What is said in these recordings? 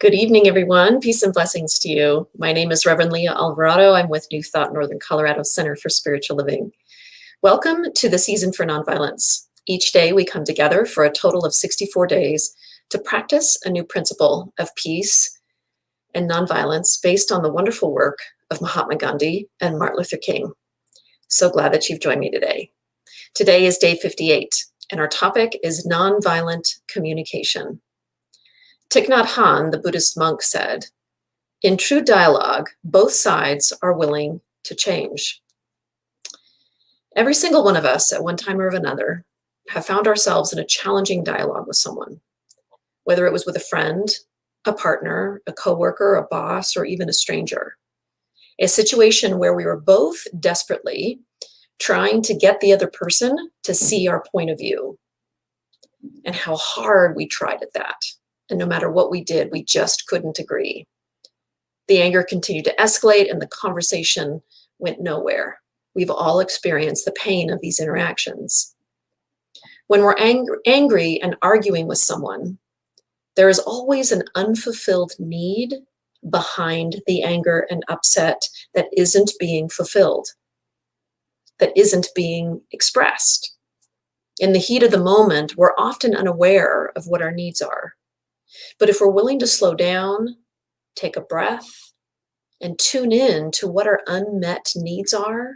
Good evening, everyone. Peace and blessings to you. My name is Reverend Leah Alvarado. I'm with New Thought Northern Colorado Center for Spiritual Living. Welcome to the season for Nonviolence. Each day we come together for a total of 64 days to practice a new principle of peace and nonviolence based on the wonderful work of Mahatma Gandhi and Martin Luther King. So glad that you've joined me today. Today is day 58, and our topic is nonviolent communication. Thich Nhat Hanh, the Buddhist monk, said, "In true dialogue, both sides are willing to change." Every single one of us at one time or another have found ourselves in a challenging dialogue with someone, whether it was with a friend, a partner, a coworker, a boss, or even a stranger. A situation where we were both desperately trying to get the other person to see our point of view, and how hard we tried at that. And no matter what we did, we just couldn't agree. The anger continued to escalate and the conversation went nowhere. We've all experienced the pain of these interactions. When we're angry and arguing with someone, there is always an unfulfilled need behind the anger and upset that isn't being fulfilled, that isn't being expressed. In the heat of the moment, we're often unaware of what our needs are. But if we're willing to slow down, take a breath, and tune in to what our unmet needs are,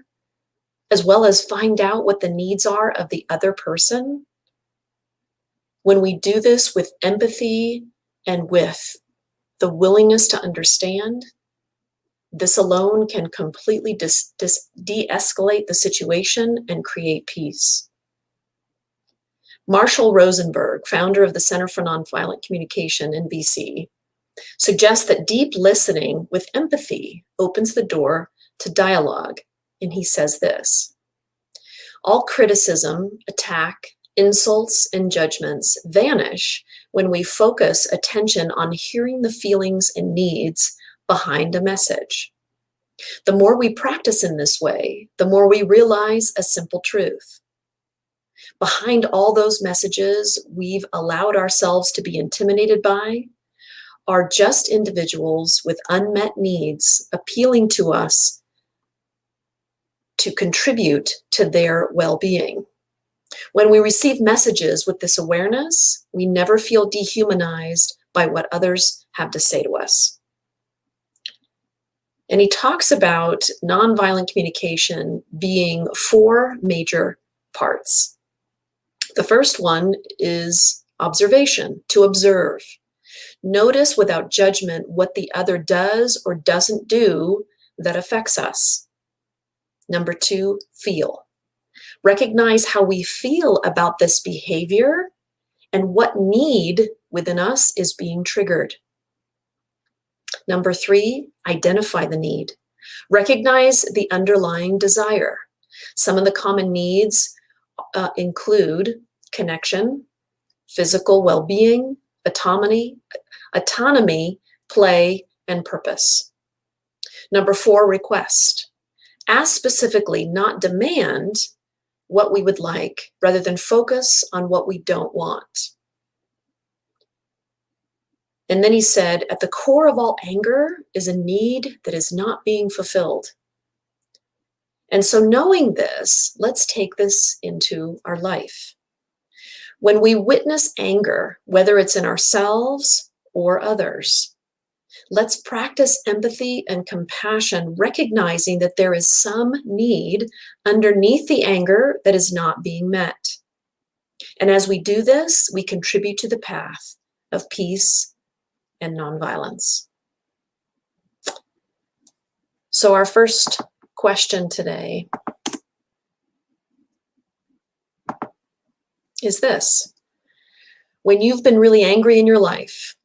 as well as find out what the needs are of the other person, when we do this with empathy and with the willingness to understand, this alone can completely de-escalate the situation and create peace. Marshall Rosenberg, founder of the Center for Nonviolent Communication in BC, suggests that deep listening with empathy opens the door to dialogue. And he says this: "All criticism, attack, insults, and judgments vanish when we focus attention on hearing the feelings and needs behind a message. The more we practice in this way, the more we realize a simple truth. Behind all those messages we've allowed ourselves to be intimidated by are just individuals with unmet needs appealing to us to contribute to their well-being. When we receive messages with this awareness, we never feel dehumanized by what others have to say to us." And he talks about nonviolent communication being 4 major parts. The first one is observation, to observe. Notice without judgment what the other does or doesn't do that affects us. Number 2, feel. Recognize how we feel about this behavior and what need within us is being triggered. Number 3, identify the need. Recognize the underlying desire. Some of the common needs include connection, physical well-being, autonomy, play, and purpose. Number 4, request. Ask specifically, not demand, what we would like, rather than focus on what we don't want. And then he said, at the core of all anger is a need that is not being fulfilled. And so knowing this, let's take this into our life. When we witness anger, whether it's in ourselves or others, let's practice empathy and compassion, recognizing that there is some need underneath the anger that is not being met. And as we do this, we contribute to the path of peace and nonviolence. So our first question today is this: when you've been really angry in your life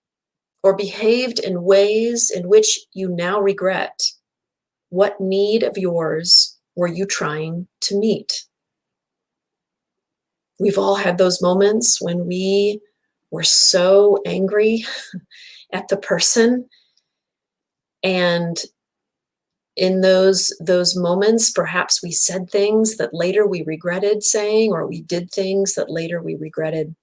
or behaved in ways in which you now regret, what need of yours were you trying to meet? We've all had those moments when we were so angry at the person, and in those moments, perhaps we said things that later we regretted saying, or we did things that later we regretted.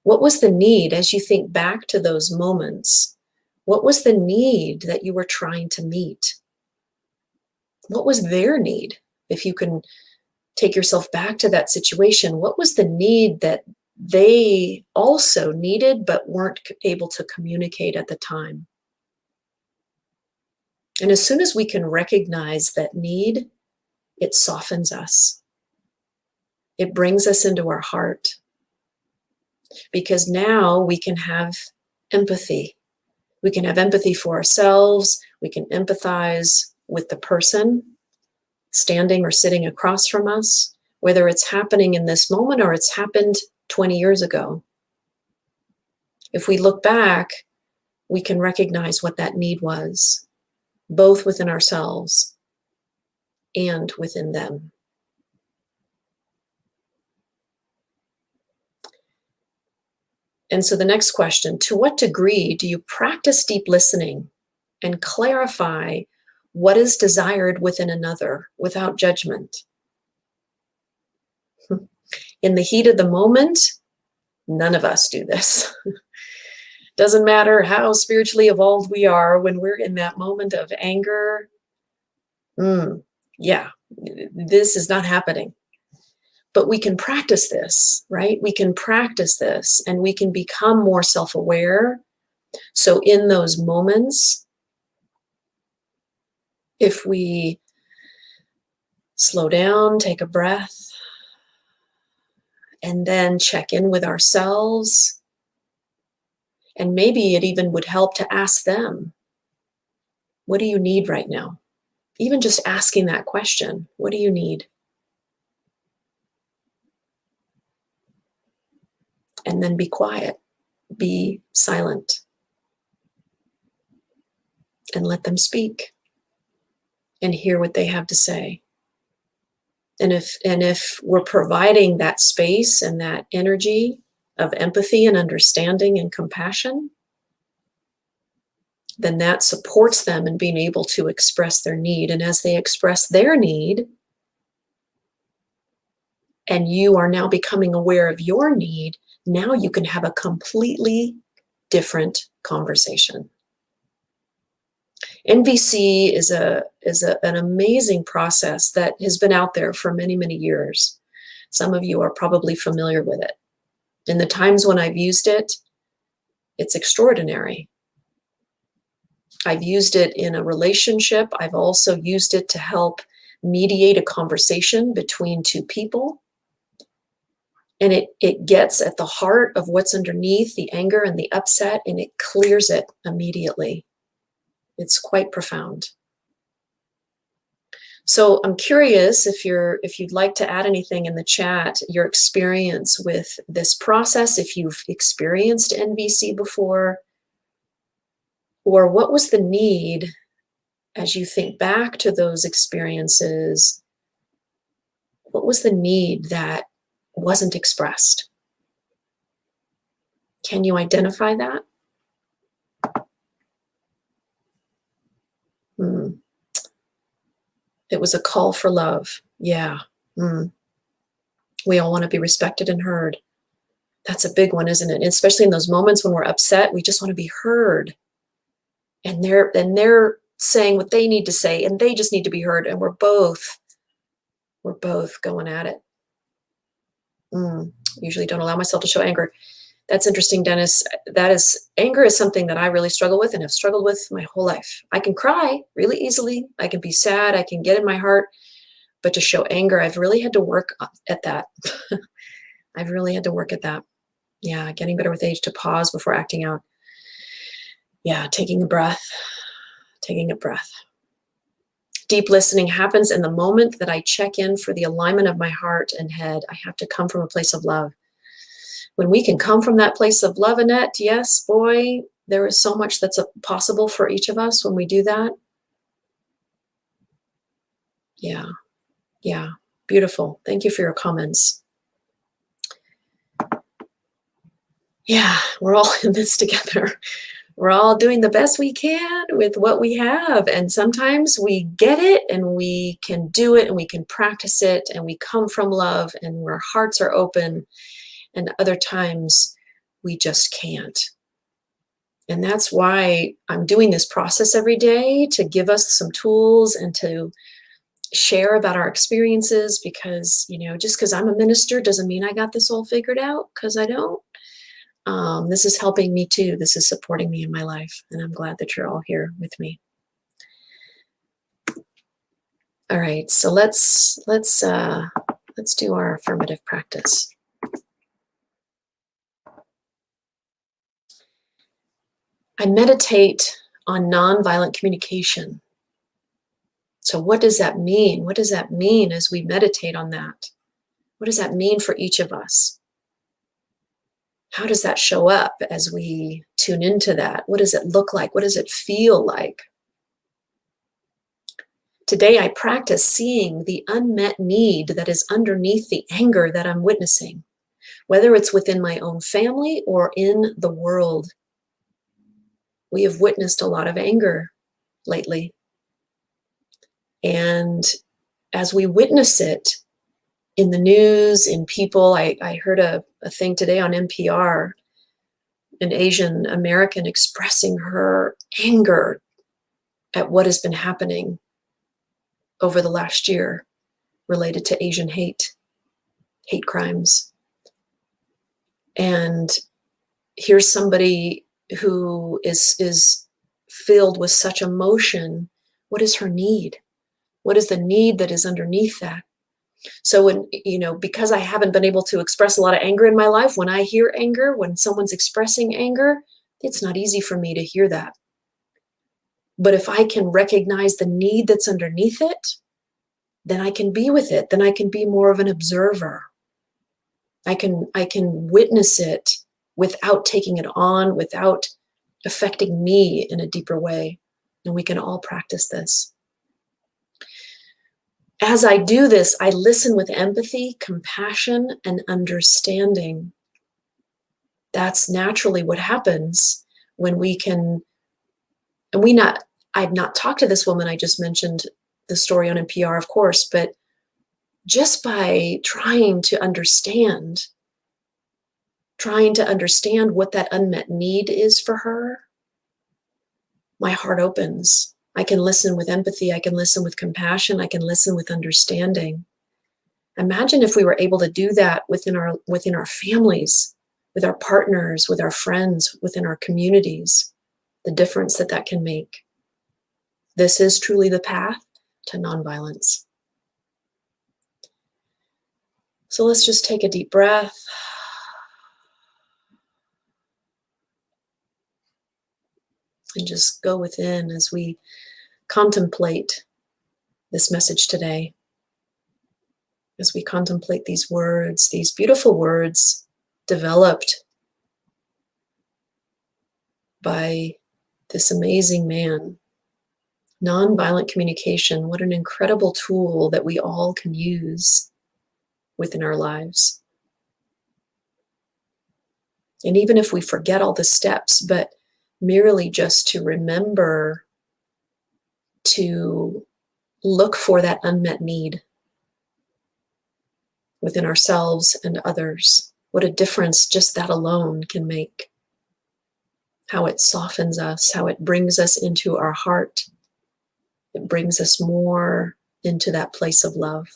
What was the need as you think back to those moments? What was the need that you were trying to meet? What was their need? If you can take yourself back to that situation, what was the need that they also needed but weren't able to communicate at the time? And as soon as we can recognize that need, it softens us. It brings us into our heart. Because now we can have empathy. We can have empathy for ourselves. We can empathize with the person standing or sitting across from us, whether it's happening in this moment or it's happened 20 years ago. If we look back, we can recognize what that need was, both within ourselves and within them. And so the next question, to what degree do you practice deep listening and clarify what is desired within another without judgment? In the heat of the moment, none of us do this. Doesn't matter how spiritually evolved we are, when we're in that moment of anger, yeah, this is not happening. But we can practice this, right? We can practice this and we can become more self-aware. So in those moments, if we slow down, take a breath, and then check in with ourselves, and maybe it even would help to ask them, what do you need right now? Even just asking that question, what do you need? And then be quiet, be silent, and let them speak and hear what they have to say. And if we're providing that space and that energy of empathy and understanding and compassion, then that supports them in being able to express their need. And as they express their need, and you are now becoming aware of your need, now you can have a completely different conversation. NVC is an amazing process that has been out there for many, many years. Some of you are probably familiar with it. In the times when I've used it, it's extraordinary. I've used it in a relationship. I've also used it to help mediate a conversation between two people. And it gets at the heart of what's underneath the anger and the upset, and it clears it immediately. It's quite profound. So I'm curious if you'd like to add anything in the chat, your experience with this process, if you've experienced NVC before, or what was the need as you think back to those experiences? What was the need that wasn't expressed? Can you identify that? It was a call for love. Yeah. We all want to be respected and heard. That's a big one, isn't it? Especially in those moments when we're upset, we just want to be heard. And they're saying what they need to say, and they just need to be heard. And we're both going at it. Usually don't allow myself to show anger. That's interesting, Dennis. Anger is something that I really struggle with and have struggled with my whole life. I can cry really easily. I can be sad. I can get in my heart. But to show anger, I've really had to work at that. I've really had to work at that. Yeah, getting better with age, to pause before acting out. Yeah, taking a breath. Deep listening happens in the moment that I check in for the alignment of my heart and head. I have to come from a place of love. When we can come from that place of love, Annette, yes, boy, there is so much that's possible for each of us when we do that. Yeah, beautiful. Thank you for your comments. Yeah, we're all in this together. We're all doing the best we can with what we have. And sometimes we get it and we can do it and we can practice it and we come from love and our hearts are open. And other times We just can't. And that's why I'm doing this process every day, to give us some tools and to share about our experiences, because, just because I'm a minister doesn't mean I got this all figured out, because I don't. This is helping me too. This is supporting me in my life. And I'm glad that you're all here with me. All right, so let's do our affirmative practice. I meditate on nonviolent communication. So what does that mean? What does that mean as we meditate on that? What does that mean for each of us? How does that show up as we tune into that? What does it look like? What does it feel like? Today, I practice seeing the unmet need that is underneath the anger that I'm witnessing, whether it's within my own family or in the world. We have witnessed a lot of anger lately. And as we witness it in the news, in people, I heard a thing today on NPR, an Asian American expressing her anger at what has been happening over the last year related to Asian hate crimes. And here's somebody who is filled with such emotion. What is her need? What is the need that is underneath that? So when, because I haven't been able to express a lot of anger in my life, when I hear anger, when someone's expressing anger, it's not easy for me to hear that. But if I can recognize the need that's underneath it, then I can be with it. Then I can be more of an observer. I can witness it without taking it on, without affecting me in a deeper way. And we can all practice this. As I do this, I listen with empathy, compassion, and understanding. That's naturally what happens when we can, I've not talked to this woman. I just mentioned the story on NPR, of course, but just by trying to understand what that unmet need is for her, my heart opens. I can listen with empathy. I can listen with compassion. I can listen with understanding. Imagine if we were able to do that within our families, with our partners, with our friends, within our communities, the difference that can make. This is truly the path to nonviolence. So let's just take a deep breath. And just go within as we contemplate this message today. As we contemplate these words, these beautiful words developed by this amazing man. Nonviolent communication, what an incredible tool that we all can use within our lives. And even if we forget all the steps, but merely just to remember to look for that unmet need within ourselves and others. What a difference just that alone can make. How it softens us, how it brings us into our heart. It brings us more into that place of love,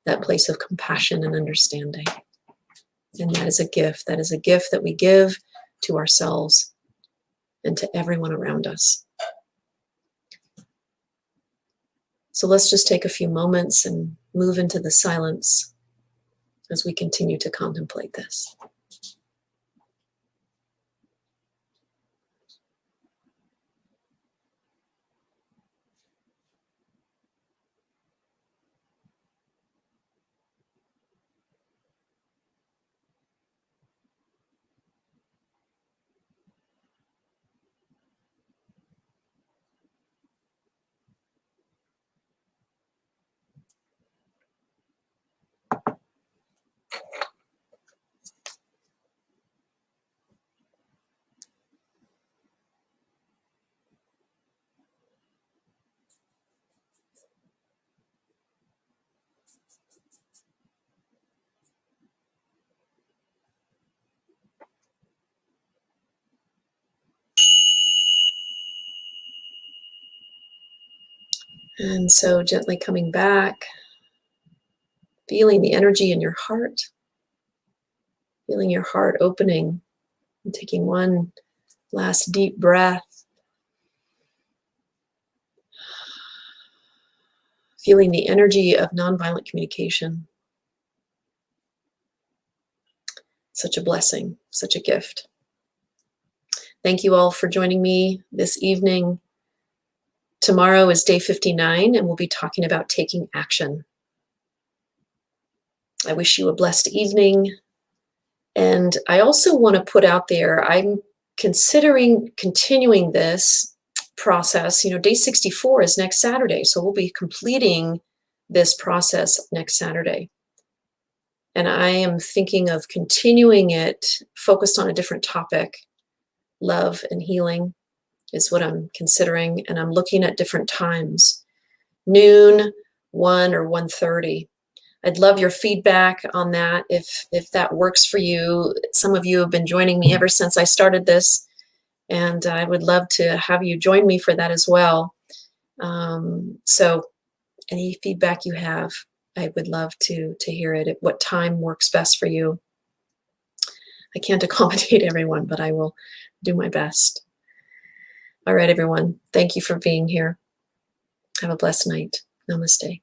that place of compassion and understanding. And that is a gift. That is a gift that we give to ourselves and to everyone around us. So let's just take a few moments and move into the silence as we continue to contemplate this. And so gently coming back, feeling the energy in your heart, feeling your heart opening, and taking one last deep breath. Feeling the energy of nonviolent communication. Such a blessing, such a gift. Thank you all for joining me this evening. Tomorrow is day 59, and we'll be talking about taking action. I wish you a blessed evening. And I also want to put out there, I'm considering continuing this process. Day 64 is next Saturday, so we'll be completing this process next Saturday. And I am thinking of continuing it focused on a different topic. Love and healing is what I'm considering, and I'm looking at different times. Noon, 1 or 1:30. I'd love your feedback on that if that works for you. Some of you have been joining me ever since I started this, and I would love to have you join me for that as well. So any feedback you have, I would love to hear it. At what time works best for you? I can't accommodate everyone, but I will do my best. All right, everyone. Thank you for being here. Have a blessed night. Namaste.